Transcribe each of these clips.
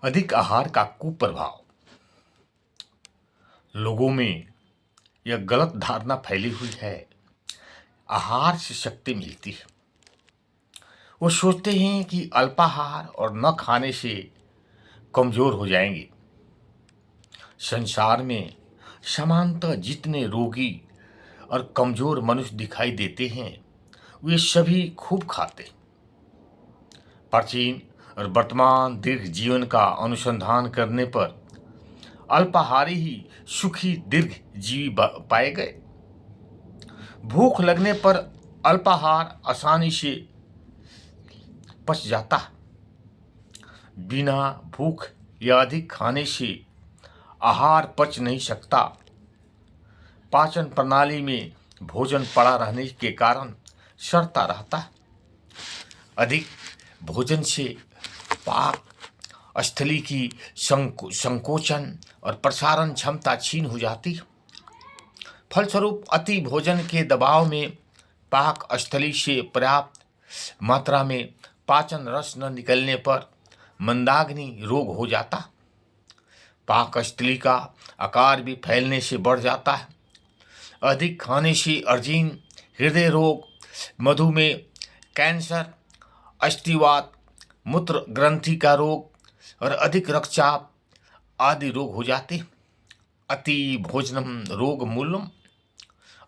अधिक आहार का कुप्रभाव। लोगों में यह गलत धारणा फैली हुई है, आहार से शक्ति मिलती है। वो सोचते हैं कि अल्पाहार और न खाने से कमजोर हो जाएंगे। संसार में सामान्यतः जितने रोगी और कमजोर मनुष्य दिखाई देते हैं, वे सभी खूब खाते। प्राचीन और वर्तमान दीर्घ जीवन का अनुसंधान करने पर अल्पाहारी ही सुखी दीर्घ जीवी पाए गए। भूख लगने पर अल्पाहार आसानी से पच जाता। बिना भूख या अधिक खाने से आहार पच नहीं सकता। पाचन प्रणाली में भोजन पड़ा रहने के कारण सड़ता रहता। अधिक भोजन से पाक स्थली की संकोचन और प्रसारण क्षमता क्षीण हो जाती। फलस्वरूप अति भोजन के दबाव में पाक स्थली से पर्याप्त मात्रा में पाचन रस न निकलने पर मंदाग्नि रोग हो जाता। पाक स्थली का आकार भी फैलने से बढ़ जाता है। अधिक खाने से अर्जीन, हृदय रोग, मधुमेह, कैंसर, अस्थिवात, मूत्र ग्रंथि का रोग और अधिक रक्तचाप आदि रोग हो जाते। अति भोजनम रोग मूलम।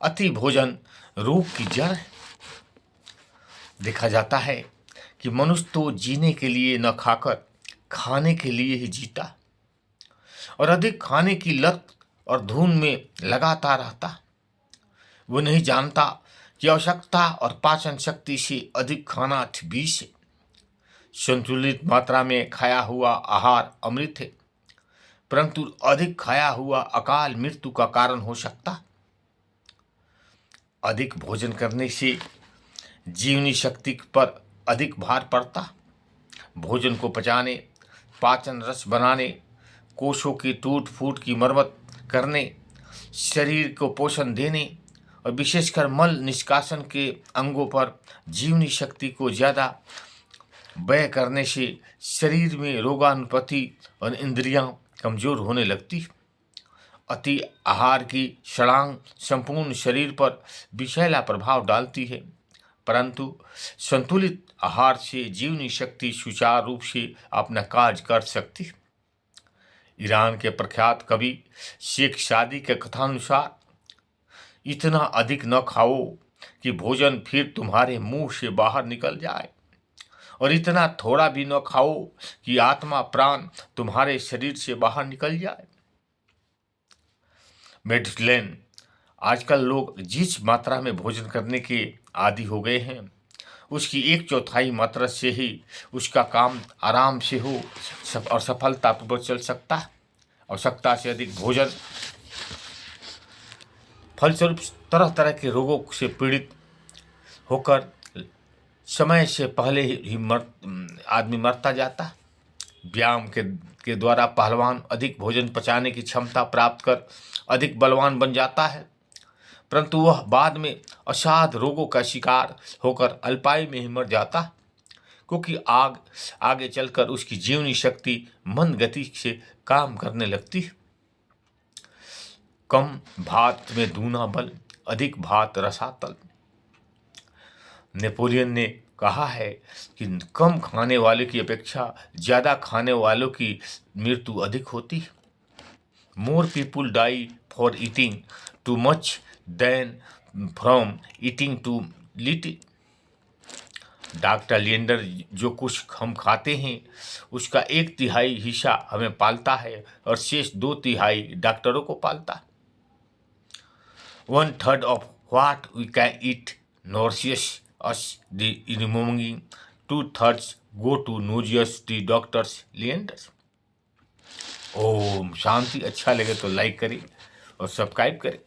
अति भोजन रोग की जड़ है। देखा जाता है कि मनुष्य तो जीने के लिए न खाकर खाने के लिए ही जीता और अधिक खाने की लत और धुन में लगातार रहता। वो नहीं जानता कि आवश्यकता और पाचन शक्ति से अधिक खाना विष है। संतुलित मात्रा में खाया हुआ आहार अमृत है, परंतु अधिक खाया हुआ अकाल मृत्यु का कारण हो सकता। अधिक भोजन करने से जीवनी शक्ति पर अधिक भार पड़ता। भोजन को पचाने, पाचन रस बनाने, कोशों की टूट फूट की मरम्मत करने, शरीर को पोषण देने और विशेषकर मल निष्कासन के अंगों पर जीवनी शक्ति को ज़्यादा व्यय करने से शरीर में रोगानुपत्ति और इंद्रियां कमजोर होने लगती। अति आहार की छलांग संपूर्ण शरीर पर विषैला प्रभाव डालती है, परंतु संतुलित आहार से जीवनी शक्ति सुचारू रूप से अपना कार्य कर सकती। ईरान के प्रख्यात कवि शेख सादी के कथानुसार, इतना अधिक न खाओ कि भोजन फिर तुम्हारे मुंह से बाहर निकल जाए, और इतना थोड़ा भी न खाओ कि आत्मा प्राण तुम्हारे शरीर से बाहर निकल जाए। मेडिटेरेनियन आजकल लोग जिस मात्रा में भोजन करने के आदी हो गए हैं, उसकी 1/4 मात्रा से ही उसका काम आराम से हो और सफलतापूर्वक चल सकता है। आवश्यकता से अधिक भोजन फलस्वरूप तरह तरह के रोगों से पीड़ित होकर समय से पहले ही आदमी मरता जाता। व्यायाम के द्वारा पहलवान अधिक भोजन पचाने की क्षमता प्राप्त कर अधिक बलवान बन जाता है, परंतु वह बाद में असाध रोगों का शिकार होकर अल्पायु में ही मर जाता, क्योंकि आगे चलकर उसकी जीवनी शक्ति मंद गति से काम करने लगती। कम भात में दूना बल, अधिक भात रसातल। नेपोलियन ने कहा है कि कम खाने वालों की अपेक्षा ज़्यादा खाने वालों की मृत्यु अधिक होती है। More people die for eating too much than from eating too little. Doctor Leander, जो कुछ हम खाते हैं उसका 1/3 हिस्सा हमें पालता है और शेष 2/3 डॉक्टरों को पालता है। 1/3 of what we can eat nourishes us, the remaining 2/3 go to nourish the doctors Leanders। Om Shanti. अच्छा लगे तो लाइक करें और सब्सक्राइब करें।